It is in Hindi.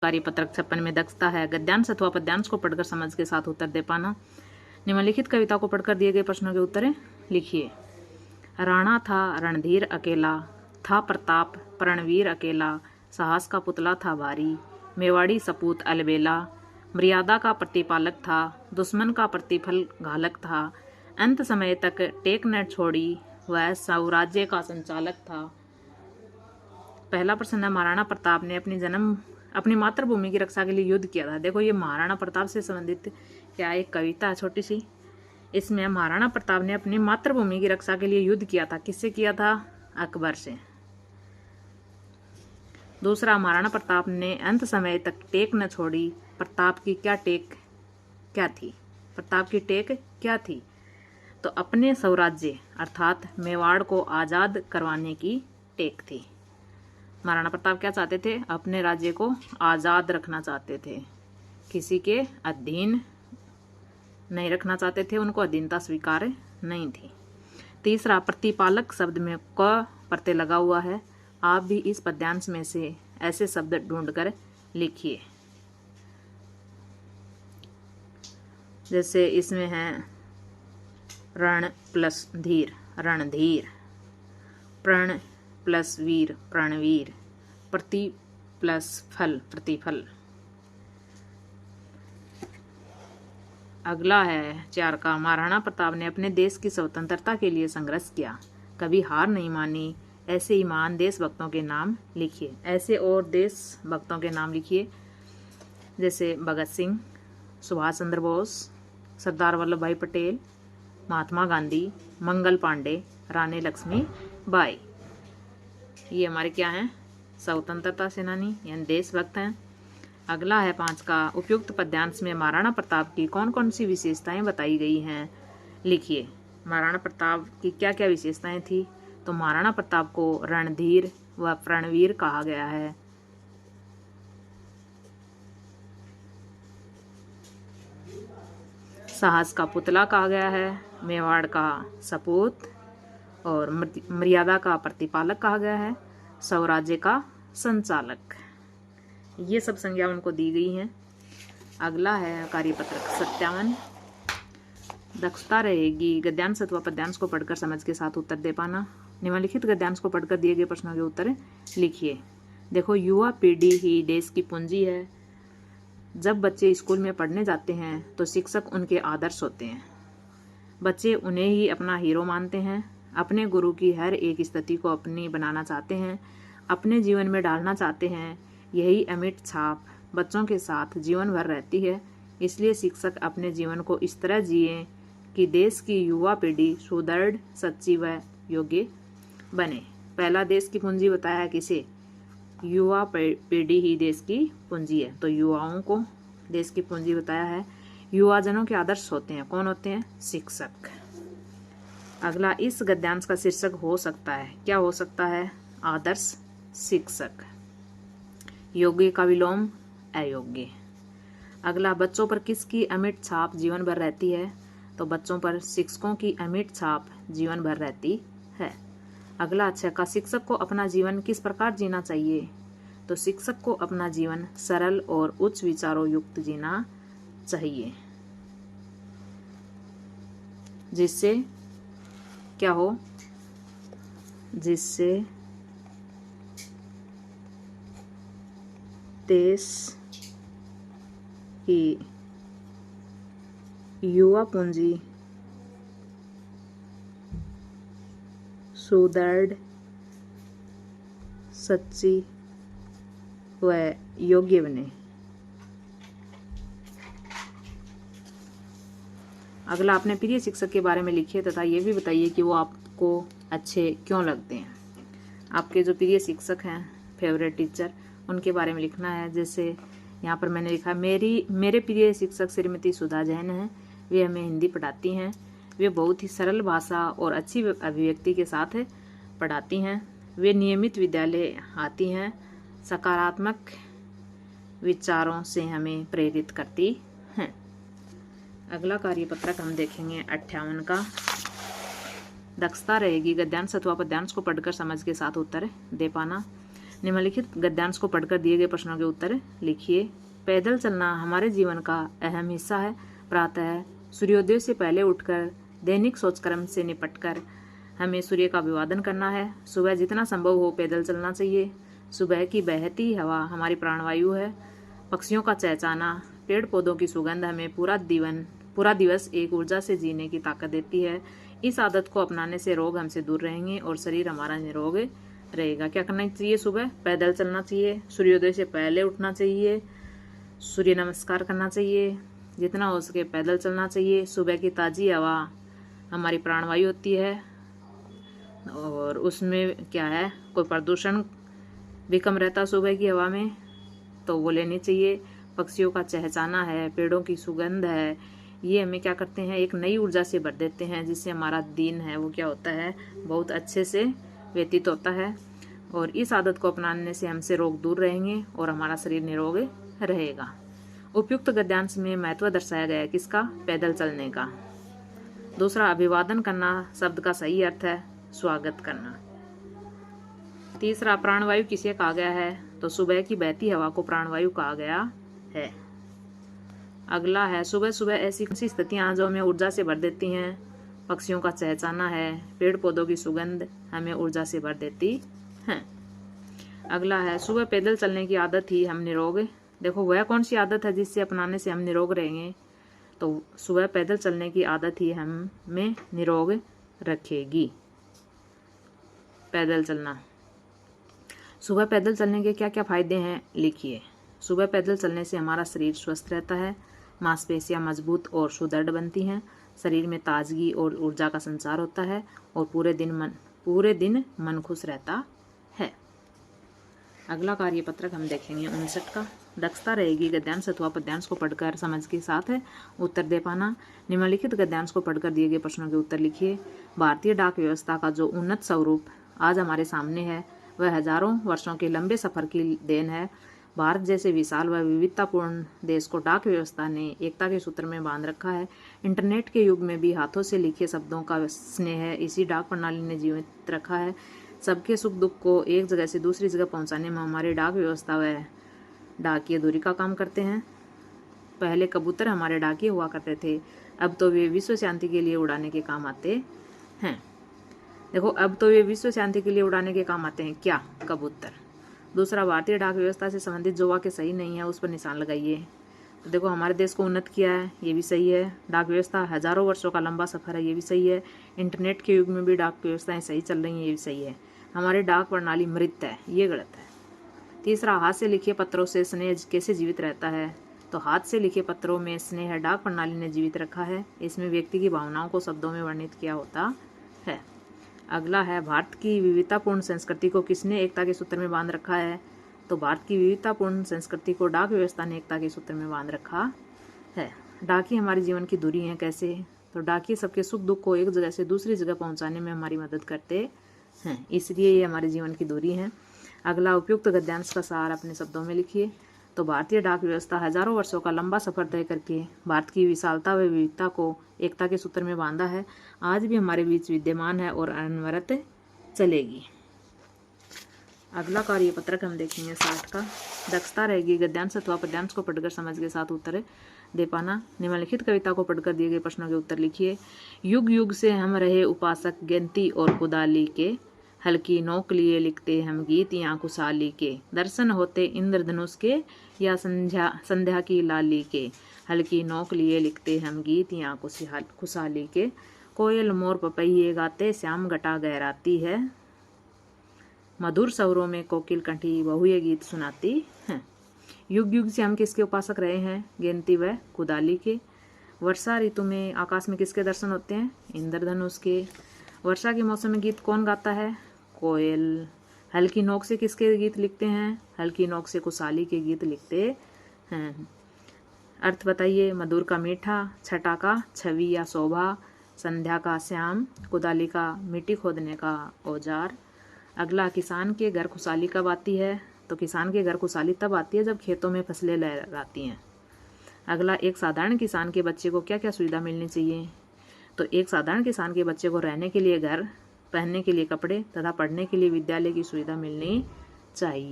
कार्यपत्रक 56 में दक्षता है गद्यांश अथवा पद्यांश को पढ़कर समझ के साथ उत्तर दे पाना। निम्नलिखित कविता को पढ़कर दिए गए प्रश्नों के उत्तर लिखिए। राणा था रणधीर अकेला, था प्रताप प्रणवीर अकेला, साहस का पुतला था भारी, मेवाड़ी सपूत अलबेला, मर्यादा का प्रतिपालक था, दुश्मन का प्रतिफल घालक था, अंत समय तक टेक न छोड़ी, वह साम्राज्य का संचालक था। पहला प्रश्न है, महाराणा प्रताप ने अपनी मातृभूमि की रक्षा के लिए युद्ध किया था। देखो ये महाराणा प्रताप से संबंधित क्या एक कविता है छोटी सी। इसमें महाराणा प्रताप ने अपनी मातृभूमि की रक्षा के लिए युद्ध किया था। किससे किया था? अकबर से। दूसरा, महाराणा प्रताप ने अंत समय तक टेक न छोड़ी। प्रताप की क्या टेक क्या थी? प्रताप की टेक क्या थी? तो अपने स्वराज्य अर्थात मेवाड़ को आज़ाद करवाने की टेक थी। महाराणा प्रताप क्या चाहते थे? अपने राज्य को आज़ाद रखना चाहते थे, किसी के अधीन नहीं रखना चाहते थे, उनको अधीनता स्वीकार नहीं थी। तीसरा, प्रतिपालक शब्द में क प्रत्यय लगा हुआ है। आप भी इस पद्यांश में से ऐसे शब्द ढूंढकर लिखिए। जैसे इसमें है रण प्लस धीर रणधीर, प्रण प्लस वीर प्रणवीर, प्रति प्लस फल प्रतिफल। अगला है 4 का, महाराणा प्रताप ने अपने देश की स्वतंत्रता के लिए संघर्ष किया, कभी हार नहीं मानी। ऐसे ईमान देशभक्तों के नाम लिखिए। ऐसे और देशभक्तों के नाम लिखिए, जैसे भगत सिंह, सुभाष चंद्र बोस, सरदार वल्लभ भाई पटेल, महात्मा गांधी, मंगल पांडे, रानी लक्ष्मी बाई। ये हमारे क्या हैं? स्वतंत्रता सेनानी यानी देशभक्त हैं। अगला है 5 का, उपयुक्त पद्यांश में महाराणा प्रताप की कौन कौन सी विशेषताएं बताई गई हैं, लिखिए। महाराणा प्रताप की क्या क्या विशेषताएं थी? तो महाराणा प्रताप को रणधीर व प्रणवीर कहा गया है। साहस का पुतला कहा गया है, मेवाड़ का सपूत और मर्यादा का प्रतिपालक कहा गया है, स्वराज्य का संचालक। ये सब संज्ञा उनको दी गई हैं। अगला है कार्यपत्रक 57। दक्षता रहेगी गद्यांश अथवा पद्यांश को पढ़कर समझ के साथ उत्तर दे पाना। निम्नलिखित गद्यांश को पढ़कर दिए गए प्रश्नों के उत्तर लिखिए। देखो, युवा पीढ़ी ही देश की पूंजी है। जब बच्चे स्कूल में पढ़ने जाते हैं तो शिक्षक उनके आदर्श होते हैं। बच्चे उन्हें ही अपना हीरो मानते हैं, अपने गुरु की हर एक स्थिति को अपनी बनाना चाहते हैं, अपने जीवन में डालना चाहते हैं। यही अमिट छाप बच्चों के साथ जीवन भर रहती है। इसलिए शिक्षक अपने जीवन को इस तरह जिए कि देश की युवा पीढ़ी सुदृढ़, सच्ची व योग्य बने। पहला देश की पूंजी बताया है किसे? युवा पीढ़ी ही देश की पूंजी है, तो युवाओं को देश की पूंजी बताया है। युवाजनों के आदर्श होते हैं, कौन होते हैं? शिक्षक। अगला, इस गद्यांश का शीर्षक हो सकता है, क्या हो सकता है? आदर्श शिक्षक। योग्य का विलोम अयोग्य। अगला, बच्चों पर किसकी अमिट छाप जीवन भर रहती है? तो बच्चों पर शिक्षकों की अमिट छाप जीवन भर रहती है। अगला, 6 का, शिक्षक को अपना जीवन किस प्रकार जीना चाहिए? तो शिक्षक को अपना जीवन सरल और उच्च विचारों युक्त जीना चाहिए, जिससे क्या हो? जिससे देश की युवा पूंजी सुदृढ़, सच्ची व योग्य बने। अगला, अपने प्रिय शिक्षक के बारे में लिखिए तथा ये भी बताइए कि वो आपको अच्छे क्यों लगते हैं। आपके जो प्रिय शिक्षक हैं, फेवरेट टीचर, उनके बारे में लिखना है। जैसे यहाँ पर मैंने लिखा, मेरे प्रिय शिक्षक श्रीमती सुधा जैन हैं। वे हमें हिंदी पढ़ाती हैं। वे बहुत ही सरल भाषा और अच्छी अभिव्यक्ति के साथ पढ़ाती हैं। वे नियमित विद्यालय आती हैं, सकारात्मक विचारों से हमें प्रेरित करती हैं। अगला कार्यपत्रक हम देखेंगे 58 का। दक्षता रहेगी गद्यांश अथवा पद्यांश को पढ़कर समझ के साथ उत्तर दे पाना। निम्नलिखित गद्यांश को पढ़कर दिए गए प्रश्नों के उत्तर लिखिए। पैदल चलना हमारे जीवन का अहम हिस्सा है। प्रातः सूर्योदय से पहले उठकर दैनिक सोचक्रम से निपटकर हमें सूर्य का अभिवादन करना है। सुबह जितना संभव हो पैदल चलना चाहिए। सुबह की बहती हवा हमारी प्राणवायु है। पक्षियों का चहचहाना, पेड़ पौधों की सुगंध हमें पूरा दिवस एक ऊर्जा से जीने की ताकत देती है। इस आदत को अपनाने से रोग हमसे दूर रहेंगे और शरीर हमारा निरोग रहेगा। क्या करना चाहिए? सुबह पैदल चलना चाहिए, सूर्योदय से पहले उठना चाहिए, सूर्य नमस्कार करना चाहिए, जितना हो सके पैदल चलना चाहिए। सुबह की ताज़ी हवा हमारी प्राणवायु होती है और उसमें क्या है, कोई प्रदूषण भी कम रहता सुबह की हवा में, तो वो लेनी चाहिए। पक्षियों का चहचहाना है, पेड़ों की सुगंध है, ये हमें क्या करते हैं, एक नई ऊर्जा से भर देते हैं, जिससे हमारा दिन है वो क्या होता है, बहुत अच्छे से व्यतीत होता है। और इस आदत को अपनाने से हमसे रोग दूर रहेंगे और हमारा शरीर निरोग रहेगा। उपयुक्त गद्यांश में महत्व दर्शाया गया है किसका? पैदल चलने का। दूसरा, अभिवादन करना शब्द का सही अर्थ है स्वागत करना। तीसरा, प्राणवायु किसे कहा गया है? तो सुबह की बहती हवा को प्राणवायु कहा गया है। अगला है, सुबह सुबह ऐसी कौन सी स्थितियाँ जो हमें ऊर्जा से भर देती हैं? पक्षियों का चहचहाना है, पेड़ पौधों की सुगंध हमें ऊर्जा से भर देती हैं। अगला है, सुबह पैदल चलने की आदत ही हम निरोग। देखो वह कौन सी आदत है जिससे अपनाने से हम निरोग रहेंगे? तो सुबह पैदल चलने की आदत ही हमें निरोग रखेगी। पैदल चलना, सुबह पैदल चलने के क्या क्या फायदे हैं लिखिए। सुबह पैदल चलने से हमारा शरीर स्वस्थ रहता है, मांसपेशियां मजबूत और सुदृढ़ बनती हैं, शरीर में ताजगी और ऊर्जा का संचार होता है और पूरे दिन मन खुश रहता है। अगला कार्यपत्रक हम देखेंगे 59 का। दक्षता रहेगी गद्यांश अथवा पद्यांश को पढ़कर समझ के साथ उत्तर दे पाना। निम्नलिखित गद्यांश को पढ़कर दिए गए प्रश्नों के उत्तर लिखिए। भारतीय डाक व्यवस्था का जो उन्नत स्वरूप आज हमारे सामने है वह हजारों वर्षों के लंबे सफर की देन है। भारत जैसे विशाल व विविधतापूर्ण देश को डाक व्यवस्था ने एकता के सूत्र में बांध रखा है। इंटरनेट के युग में भी हाथों से लिखे शब्दों का स्नेह इसी डाक प्रणाली ने जीवित रखा है। सबके सुख दुख को एक जगह से दूसरी जगह पहुंचाने में हमारी डाक व्यवस्था व डाकिए दूरी का काम करते हैं। पहले कबूतर हमारे डाकिए हुआ करते थे, अब तो वे विश्व शांति के लिए उड़ाने के काम आते हैं। देखो, अब तो वे विश्व शांति के लिए उड़ाने के काम आते हैं क्या? कबूतर। दूसरा, भारतीय डाक व्यवस्था से संबंधित जो वाक्य सही नहीं है उस पर निशान लगाइए। तो देखो, हमारे देश को उन्नत किया है, ये भी सही है। डाक व्यवस्था हजारों वर्षों का लंबा सफर है, ये भी सही है। इंटरनेट के युग में भी डाक व्यवस्थाएं सही चल रही हैं, ये भी सही है। हमारी डाक प्रणाली मृत है, ये गलत है। तीसरा, हाथ से लिखे पत्रों से स्नेह कैसे जीवित रहता है? तो हाथ से लिखे पत्रों में स्नेह डाक प्रणाली ने जीवित रखा है। इसमें व्यक्ति की भावनाओं को शब्दों में वर्णित किया होता है। अगला है, भारत की विविधतापूर्ण संस्कृति को किसने एकता के सूत्र में बांध रखा है? तो भारत की विविधतापूर्ण संस्कृति को डाक व्यवस्था ने एकता के सूत्र में बांध रखा है। डाकिए हमारे जीवन की दूरी है कैसे? तो डाकिए सबके सुख दुख को एक जगह से दूसरी जगह पहुंचाने में हमारी मदद करते हैं, इसलिए ये हमारे जीवन की दूरी है। अगला, उपयुक्त गद्यांश का सार अपने शब्दों में लिखिए। तो भारतीय डाक व्यवस्था हजारों वर्षों का लंबा सफर तय करके भारत की विशालता व विविधता को एकता के सूत्र में बांधा है। आज भी हमारे बीच विद्यमान है और अनवरत चलेगी। अगला कार्यपत्रक हम देखेंगे 60 का। दक्षता रहेगी गद्यांश अथवा पद्यांश को पढ़कर समझ के साथ उत्तर दे पाना। निम्नलिखित कविता को पढ़कर दिए गए प्रश्नों के उत्तर लिखिए। युग युग से हम रहे उपासक गिनती और कुदाली के, हल्की नोक लिए लिखते हम गीत या खुशहाली के, दर्शन होते इंद्रधनुष के या संध्या की लाली के, हल्की नोक लिए लिखते हम गीत या खुशहाली के, कोयल मोर पपैये गाते श्याम घटा गहराती है, मधुर स्वरों में कोकिल कंठी बहु ये गीत सुनाती हैं। युग युग से हम किसके उपासक रहे हैं? गिनती व कुदाली के। वर्षा ऋतु में आकाश में किसके दर्शन होते हैं? इंद्रधनुष के। वर्षा के मौसम में गीत कौन गाता है? कोयल। हल्की नोक से किसके गीत लिखते हैं? हल्की नोक से खुशहाली के गीत लिखते हैं। अर्थ बताइए। मधुर का मीठा, छटा का छवि या शोभा, संध्या का श्याम, कुदाली का मिट्टी खोदने का औजार। अगला, किसान के घर खुशहाली कब आती है? तो किसान के घर खुशहाली तब आती है जब खेतों में फसलें लहराती हैं। अगला, एक साधारण किसान के बच्चे को क्या क्या सुविधा मिलनी चाहिए? तो एक साधारण किसान के बच्चे को रहने के लिए घर, पहनने के लिए कपड़े तथा पढ़ने के लिए विद्यालय की सुविधा मिलनी चाहिए।